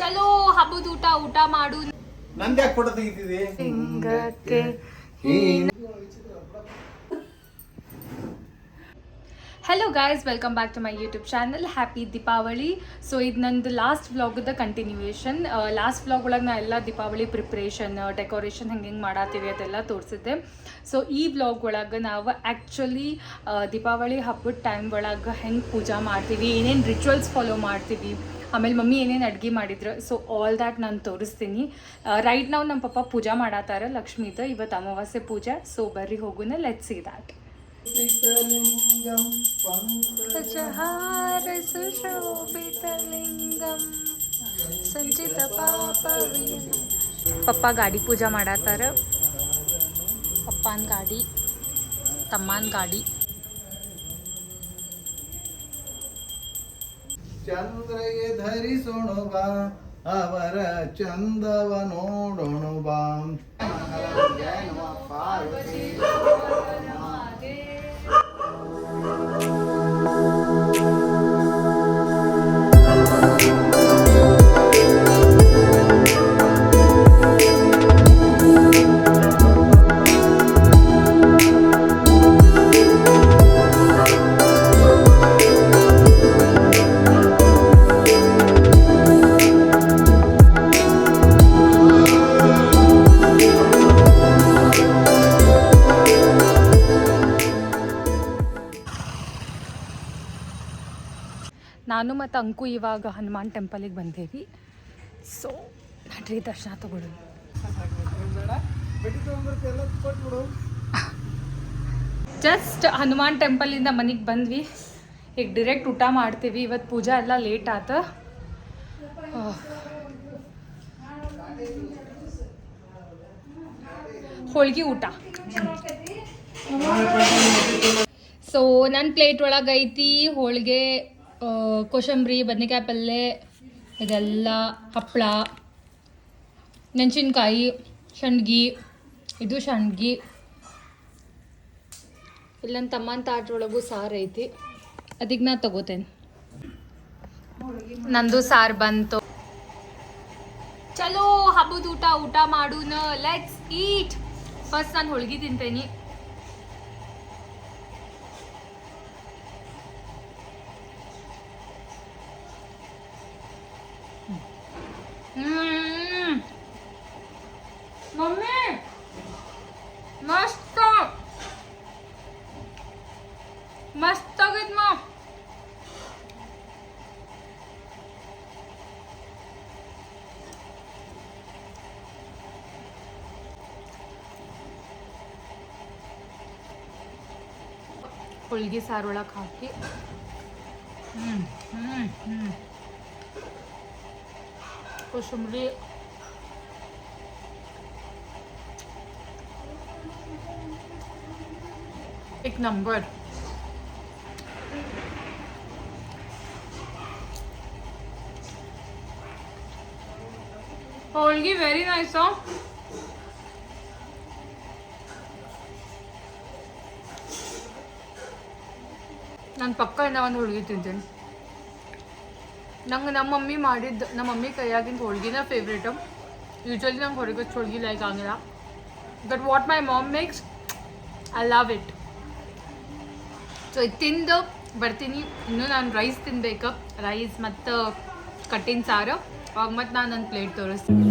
ಚಲೋ ಹಬ್ಬದ ಊಟ ಮಾಡು. ನಂಗೆ ಯಾಕೆ ಫೋಟೋ ತೆಗಿತಿದ್ದಿ? ಹಿಂಗಕ್ಕೆ hello guys, welcome back to my YouTube channel. Happy Deepavali. So ಇದು ನಂದು ಲಾಸ್ಟ್ ವ್ಲಾಗದ ಕಂಟಿನ್ಯೂಯೇಷನ್. ಲಾಸ್ಟ್ ವ್ಲಾಗ್ ಒಳಗೆ ನಾ ಎಲ್ಲ ದೀಪಾವಳಿ ಪ್ರಿಪ್ರೇಷನ್, ಡೆಕೋರೇಷನ್ ಹೆಂಗೆ ಮಾಡತ್ತೀವಿ ಅದೆಲ್ಲ ತೋರಿಸಿದ್ದೆ. ಸೊ ಈ ವ್ಲಾಗ್ ಒಳಗೆ ನಾವು ಆ್ಯಕ್ಚುಲಿ ದೀಪಾವಳಿ ಹಬ್ಬದ ಟೈಮ್ ಒಳಗೆ ಹೆಂಗೆ ಪೂಜಾ ಮಾಡ್ತೀವಿ, ಏನೇನು ರಿಚುವಲ್ಸ್ ಫಾಲೋ ಮಾಡ್ತೀವಿ, ಆಮೇಲೆ ಮಮ್ಮಿ ಏನೇನು ಅಡುಗೆ ಮಾಡಿದ್ರು, ಸೊ ಆಲ್ ದ್ಯಾಟ್ ನಾನು ತೋರಿಸ್ತೀನಿ. ರೈಟ್ ನಾವು ನಮ್ಮ ಪಪ್ಪ ಪೂಜಾ ಮಾಡತ್ತಾರ ಲಕ್ಷ್ಮೀದ. ಇವತ್ತು ಅಮಾವಾಸ್ಯೆ ಪೂಜೆ. ಸೊ ಬರ್ರಿ ಹೋಗೋಣ, ಲೆಟ್ಸ್ ಸಿ ದ್ಯಾಟ್. पंकजहार सुशोभितलिंगम संचित पापविन. पप्पा गाड़ी पूजा ಮಾಡಾತಾರ. ಪಪ್ಪಾನ್ ಗಾಡಿ, ತಮ್ಮನ್ ಗಾಡಿ. ಚಂದ್ರಗೆ ಧರಿಸೋಣ ಬಾ, ಅವರ ಚಂದವ ನೋಡೋಣ ಬಾ. ಪಾರ್ವತಿ ನಾನು ಮತ್ತು ಅಂಕು ಇವಾಗ ಹನುಮಾನ್ ಟೆಂಪಲಿಗೆ ಬಂದೇವಿ. ಸೊ ನಡ್ರಿ ದರ್ಶನ ತಗೊಳ್ಳೋಣ. ಜಸ್ಟ್ ಹನುಮಾನ್ ಟೆಂಪಲಿಂದ ಮನೆಗೆ ಬಂದ್ವಿ. ಈಗ ಡೈರೆಕ್ಟ್ ಊಟ ಮಾಡ್ತೀವಿ. ಇವತ್ತು ಪೂಜಾ ಎಲ್ಲ ಲೇಟ್ ಆತ. ಹೋಳ್ಗೆ ಊಟ. ಸೊ ನನ್ನ ಪ್ಲೇಟ್ ಒಳಗೆ ಐತಿ ಹೋಳಿಗೆ, ಕೋಸಂಬರಿ, ಬದನೆಕಾಯಿ ಪಲ್ಯ, ಇದೆಲ್ಲ ಹಪ್ಪಳ, ಮೆಣಸಿನ್ಕಾಯಿ, ಸಂಡ್ಗಿ, ಇದು ಸಂಡ್ಗಿ. ಇಲ್ಲ ನನ್ನ ತಮ್ಮನ ತಾಟ್ರೊಳಗೂ ಸಾರು ಐತಿ, ಅದಕ್ಕೆ ನಾ ತಗೋತೇನೆ. ನಂದು ಸಾರು ಬಂತು. ಚಲೋ ಹಬ್ಬದ ಊಟ ಮಾಡೋಣ, ಲೆಟ್ಸ್ ಈಟ್. ಫಸ್ಟ್ ನಾನು ಹೋಳ್ಗೆ ತಿಂತೇನೆ. ಮಮ್ಮಿ ಮಸ್ತ್ ಮಸ್ತ್ ಆಗೈತ್ ಮಾ. ಹೋಳ್ಗೆ ಸಾರೊಳಗೆ ಹಾಕಿ ಕೋಸಂಬರಿ, एक नंबर. होळगी very nice. ನಾನು ಪಕ್ಕ ಒಂದು ಹೋಳ್ಗೆ ತಿಂತೇನೆ. ನಂಗೆ ನಮ್ಮ ಮಮ್ಮಿ ಮಾಡಿದ್ದು, ನಮ್ಮ ಮಮ್ಮಿ ಕೈಯಾಗಿಂದ ಹೋಳ್ಗಿನ ಫೇವ್ರೇಟು. ಯೂಶ್ವಲಿ ನಂಗೆ ಹೊರಗೆ ಹೋಳ್ಗೆ ಲೈಕ್ ಆಗಿಲ್ಲ. But what my mom makes, I love it. So ಇದು ತಿಂದು ಬರ್ತೀನಿ. ಇನ್ನೂ ನಾನು ರೈಸ್ ತಿನ್ಬೇಕು, ರೈಸ್ ಮತ್ತು ಕಟ್ಟಿನ ಸಾರು. ಅವಾಗ ಮತ್ತು ನಾನು ನನ್ನ ಪ್ಲೇಟ್ ತೋರಿಸ್ತೀನಿ.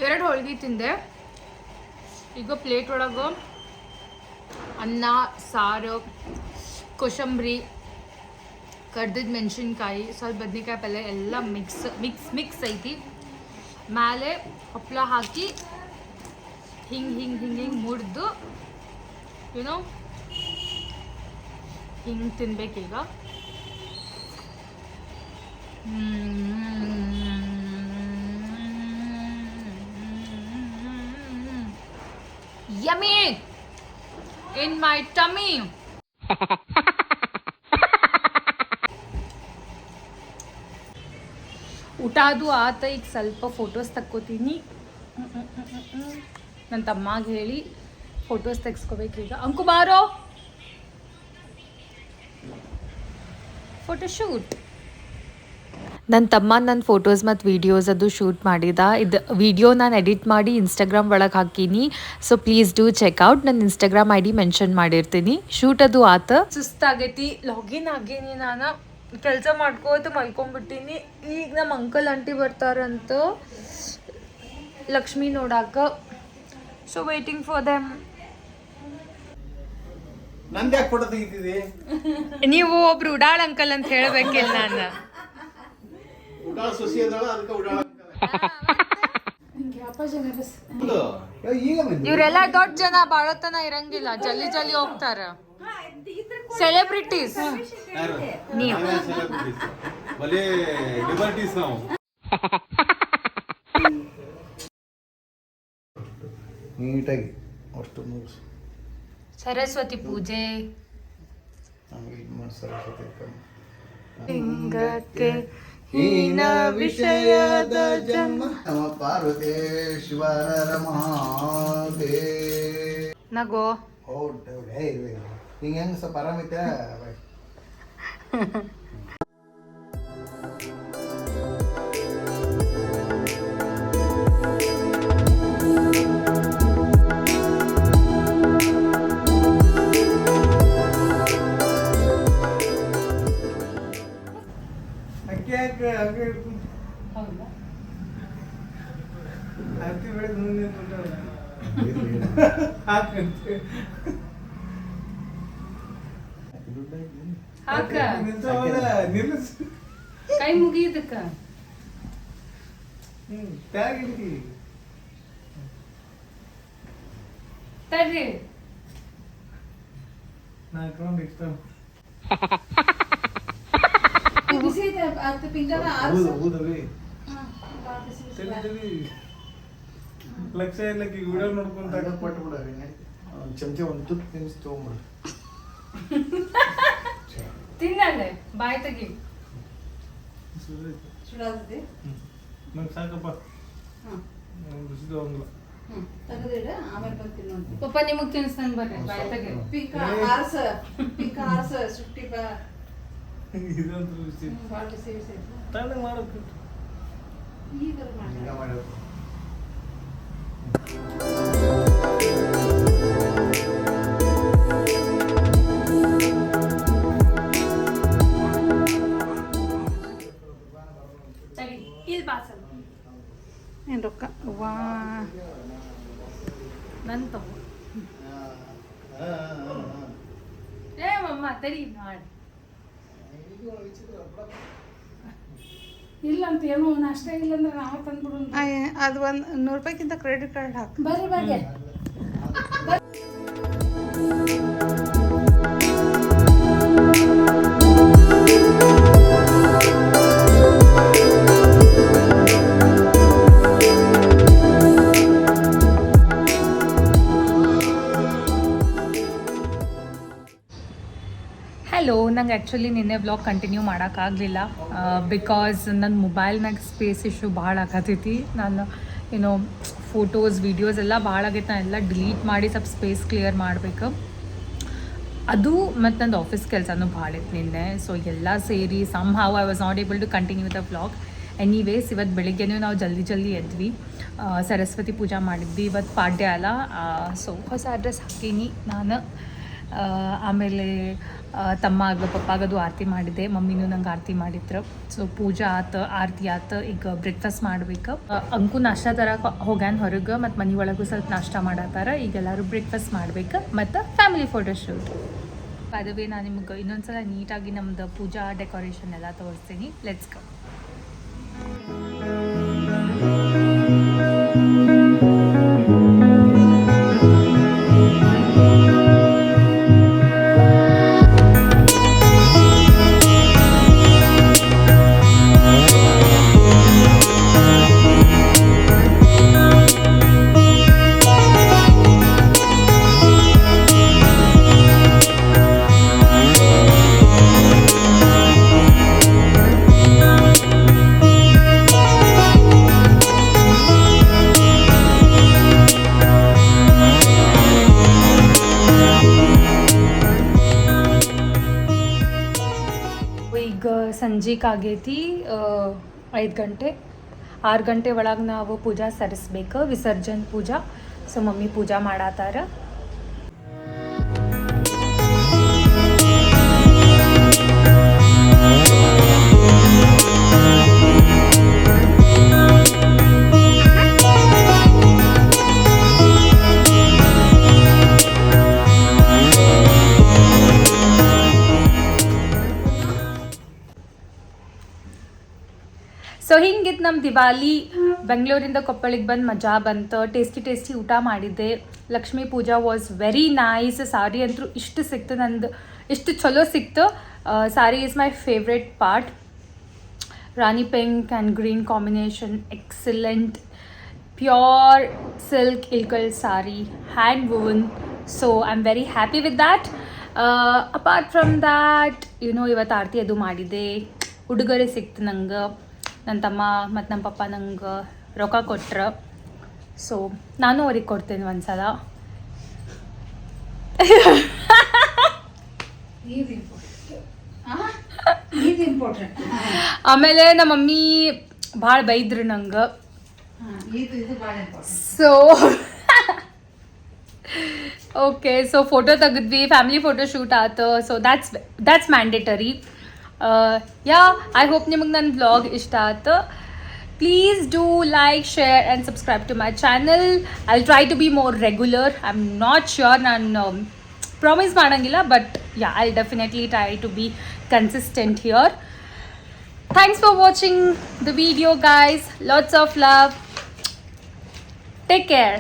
2 ಹೋಳ್ಗೆ ತಿಂದೆ. ಈಗ ಪ್ಲೇಟ್ ಒಳಗೆ ಅನ್ನ, ಸಾರು, ಕೋಸಂಬರಿ, ಕರ್ದಿದ್ದು ಮೆಣಸಿನ್ಕಾಯಿ, ಸ್ವಲ್ಪ ಬದ್ನೆಕಾಯಿ ಪಲ್ಯ ಎಲ್ಲ ಮಿಕ್ಸ್ ಐತಿ. ಮೇಲೆ ಹಪ್ಪಳ ಹಾಕಿ ಹಿಂಗೆ ಮುರಿದು ಏನೋ ಹಿಂಗೆ ತಿನ್ಬೇಕೀಗ. ಯಮ್ಮಿ ಇನ್ ಮೈ ಟಮ್ಮಿ. ಊಟ ಅದು ಆತ. ಈಗ ಸ್ವಲ್ಪ ಫೋಟೋಸ್ ತಕ್ಕೋತೀನಿ. ನನ್ನ ತಮ್ಮಗೆ ಹೇಳಿ ಫೋಟೋಸ್ ತೆಗೆಸ್ಕೋಬೇಕೀಗ. ಅಂಕು ಬಾರೋ. ಫೋಟೋಶೂಟ್. ನನ್ನ ತಮ್ಮ ನನ್ನ ಫೋಟೋಸ್ ಮತ್ತು ವೀಡಿಯೋಸ್ ಅದು ಶೂಟ್ ಮಾಡಿದ. ಇದು ವಿಡಿಯೋ ನಾನು ಎಡಿಟ್ ಮಾಡಿ ಇನ್ಸ್ಟಾಗ್ರಾಮ್ ಒಳಗೆ ಹಾಕೀನಿ. So please do check out. ನನ್ನ ಇನ್ಸ್ಟಾಗ್ರಾಮ್ ID ಮೆನ್ಷನ್ ಮಾಡಿರ್ತೀನಿ. ಶೂಟ್ ಅದು ಆತ. ಸುಸ್ತಾಗೈತಿ, ಲಾಗಿನ್ ಆಗೀನಿ. ನಾನು ಕೆಲಸ ಮಾಡ್ಕೋತ ಮಲ್ಕೊಂಡ್ಬಿಟ್ಟೀನಿ. ಈಗ ನಮ್ಮ ಅಂಕಲ್ ಆಂಟಿ ಬರ್ತಾರಂತ ಲಕ್ಷ್ಮಿ ನೋಡಾಕ. So waiting for them. ನಂದು ಯಾಕೆ ಫೋಟೋ ತೆಗಿತಿದಿ? ನೀವು ಒಬ್ರು ಉಡಾಳ್ ಅಂಕಲ್ ಅಂತ ಹೇಳ್ಬೇಕಿಲ್ಲ ನಾನು. ಉಡಾಳ ಸೊಸಿ ಅದಳ, ಅದಕ್ಕೆ ಉಡಾಳ ಈಗ ಬಂದಿ. ಇವರೆಲ್ಲ ದೊಡ್ಡ ಜನ ಬಾಳತನ ಇರಂಗಿಲ್ಲ, ಜಲ್ದಿ ಜಲ್ದಿ ಹೋಗ್ತಾರ. ಸೆಲೆಬ್ರಿಟೀಸ್ ನೀವು. ಭಲೇ ಲಿಬರ್ಟೀಸ್ ನಾವು. ನೀಟಾಗಿ ಅಷ್ಟು ಮುಗಿಸು. ಸರಸ್ವತಿ ಪೂಜೆ ಲಿಂಗಕ್ಕೆ ಹೀನ ವಿಷಯದ ಜನ್ಮ. ನಮ ಪಾರ್ವತೇಶ್ವರ ಮಹಾದೇ. ನಗೋ ಹಿಂಗೆ ಹೆಂಗೆ ಸ್ವಲ್ಪ ಆರಾಮೈತೆ. ಕೈ ಮುಗಿದಕ್ಕ ತಡ್ರಿ. ಲಕ್ಷ ಇಲ್ಲ ವಿಡಿಯೋ ನೋಡ್ಕೊಂತ ಕೊಟ್ಟು ಬಿಡ್ರಿ. ಚಮಚ ಒಂದು ತುತ್ತು ತಿನ್ನಿಸಿ ತಗೊಂಬಿಡ್ರಿ. ತಿನ್ನಲ್ಲೇ ಬಾಯ್ ತೆಗಿ. ನಂಗೆ ಸಾಕಪ್ಪ. ಪಪ್ಪ ನಿಮಗ್ ತಿನ್ಸ್ತಾನೆ ಬರ್ರಿ, ಬಾಯ್ ತೆಗಿ. ತಣ್ಣಗೆ ಮಾಡೋದು ಏನು ರೊಕ್ಕ ವಾ ನನ್ ತಗೋ. ಏ ಮಮ್ಮ ತಡಿ ಮಾಡಿ ಇಲ್ಲ ಅಂತ ಏನೋ ನಾಷ್ಟ ಇಲ್ಲ ಅಂದ್ರೆ ನಾವು ತಂದ್ಬಿಡು. ಅದು ಒಂದು 100 ರೂಪಾಯಿಗಿಂತ ಕ್ರೆಡಿಟ್ ಕಾರ್ಡ್ ಹಾಕಿ ಬರ್ರಿ ಬಗ್ಗೆ. ಹಲೋ, ನಂಗೆ ಆ್ಯಕ್ಚುಲಿ ನಿನ್ನೆ ವ್ಲಾಗ್ ಕಂಟಿನ್ಯೂ ಮಾಡೋಕ್ಕಾಗಲಿಲ್ಲ ಬಿಕಾಸ್ ನನ್ನ ಮೊಬೈಲ್ನಾಗ ಸ್ಪೇಸ್ ಇಶ್ಯೂ ಭಾಳ ಆಗತೈತಿ. ನಾನು ಏನೋ ಫೋಟೋಸ್ ವೀಡಿಯೋಸ್ ಎಲ್ಲ ಭಾಳ ಆಗೈತೆ. ನಾನು ಎಲ್ಲ ಡಿಲೀಟ್ ಮಾಡಿ ಸ್ವಲ್ಪ ಸ್ಪೇಸ್ ಕ್ಲಿಯರ್ ಮಾಡಬೇಕು. ಅದು ಮತ್ತು ನಂದು ಆಫೀಸ್ ಕೆಲಸನೂ ಭಾಳ ಇತ್ತು ನಿನ್ನೆ. ಸೊ ಎಲ್ಲ ಸೇರಿ somehow I was not able to continue the vlog. Anyways ಇವತ್ತು ಬೆಳಿಗ್ಗೆನೂ ನಾವು ಜಲ್ದಿ ಎದ್ವಿ. ಸರಸ್ವತಿ ಪೂಜಾ ಮಾಡಿದ್ವಿ. ಇವತ್ತು ಪಾಡ್ಯ ಅಲ್ಲ. ಸೊ ಹೊಸ ಅಡ್ರೆಸ್ ಹಾಕೀನಿ ನಾನು. ಆಮೇಲೆ ತಮ್ಮ ಆಗ ಪಪ್ಪಾಗದು ಆರತಿ ಮಾಡಿದ್ದೆ. ಮಮ್ಮಿನೂ ನಂಗೆ ಆರತಿ ಮಾಡಿದ್ರು. ಸೊ ಪೂಜಾ ಆತು, ಆರತಿ ಆತು. ಈಗ ಬ್ರೇಕ್ಫಾಸ್ಟ್ ಮಾಡ್ಬೇಕು. ಅಂಕು ನಾಷ್ಟ ತರಕ್ಕೆ ಹೋಗ್ಯಾನ ಹೊರಗೆ, ಮತ್ತು ಮನೆ ಒಳಗೂ ಸ್ವಲ್ಪ ನಾಷ್ಟ ಮಾಡತ್ತಾರ. ಈಗೆಲ್ಲರೂ ಬ್ರೇಕ್ಫಾಸ್ಟ್ ಮಾಡ್ಬೇಕು ಮತ್ತು ಫ್ಯಾಮಿಲಿ ಫೋಟೋಶೂಟ್. ಅದುವೇ ನಾನು ನಿಮ್ಗೆ ಇನ್ನೊಂದ್ಸಲ ನೀಟಾಗಿ ನಮ್ಮದು ಪೂಜಾ ಡೆಕೋರೇಷನ್ ಎಲ್ಲ ತೋರಿಸ್ತೀನಿ. Let's go. ಸಂಜೆಗೆ ಆಗೈತಿ 5 ಗಂಟೆ 6 ಗಂಟೆ ಒಳಗೆ ನಾವು ಪೂಜಾ ಸರಿಸ್ಬೇಕು, ವಿಸರ್ಜನ್ ಪೂಜಾ. ಸೊ ಮಮ್ಮಿ ಪೂಜಾ ಮಾಡತ್ತಾರ. ಸೊ ಹಿಂಗಿತ್ತು ನಮ್ಮ ದಿವಾಲಿ. ಬೆಂಗಳೂರಿಂದ ಕೊಪ್ಪಳಿಗೆ ಬಂದು ಮಜಾ ಬಂತು. ಟೇಸ್ಟಿ ಊಟ ಮಾಡಿದ್ದೆ. Lakshmi puja was very nice. Sari ಅಂತೂ ಇಷ್ಟು ಸಿಕ್ತು, ನಂದು ಇಷ್ಟು ಚಲೋ ಸಿಕ್ತು. Sari is my favourite part. Rani pink and green combination excellent. Pure silk Ilkal sari, hand woven. So I am very happy with that. Apart from that ಇವತ್ತು ಆರತಿ ಅದು ಮಾಡಿದ್ದೆ. ಉಡುಗೊರೆ ಸಿಕ್ತು ನಂಗೆ. ನನ್ನ ತಮ್ಮ ಮತ್ತು ನಮ್ಮ ಪಪ್ಪ ನಂಗೆ ರೊಕ್ಕ ಕೊಟ್ರು. ಸೊ ನಾನು ಅವ್ರಿಗೆ ಕೊಡ್ತೇನೆ ಒಂದ್ಸಲ. ಆಮೇಲೆ ನಮ್ಮ ಮಮ್ಮಿ ಭಾಳ ಬೈದ್ರು ನಂಗೆ. ಸೊ ಓಕೆ, ಸೊ ಫೋಟೋ ತೆಗೆದ್ವಿ, ಫ್ಯಾಮಿಲಿ ಫೋಟೋ ಶೂಟ್ ಆಯ್ತು. So that's mandatory. Yeah, I hope ನಿಮಗೆ ನನ್ನ ವ್ಲಾಗ್ ಇಷ್ಟ ಆಯ್ತು. Please do like, share and subscribe to my channel. I try to be more regular. I am not sure, ನಾನು promise ಮಾಡೋಂಗಿಲ್ಲ, but yeah, I definitely try to be consistent here. Thanks for watching the video, guys. Lots of love. Take care.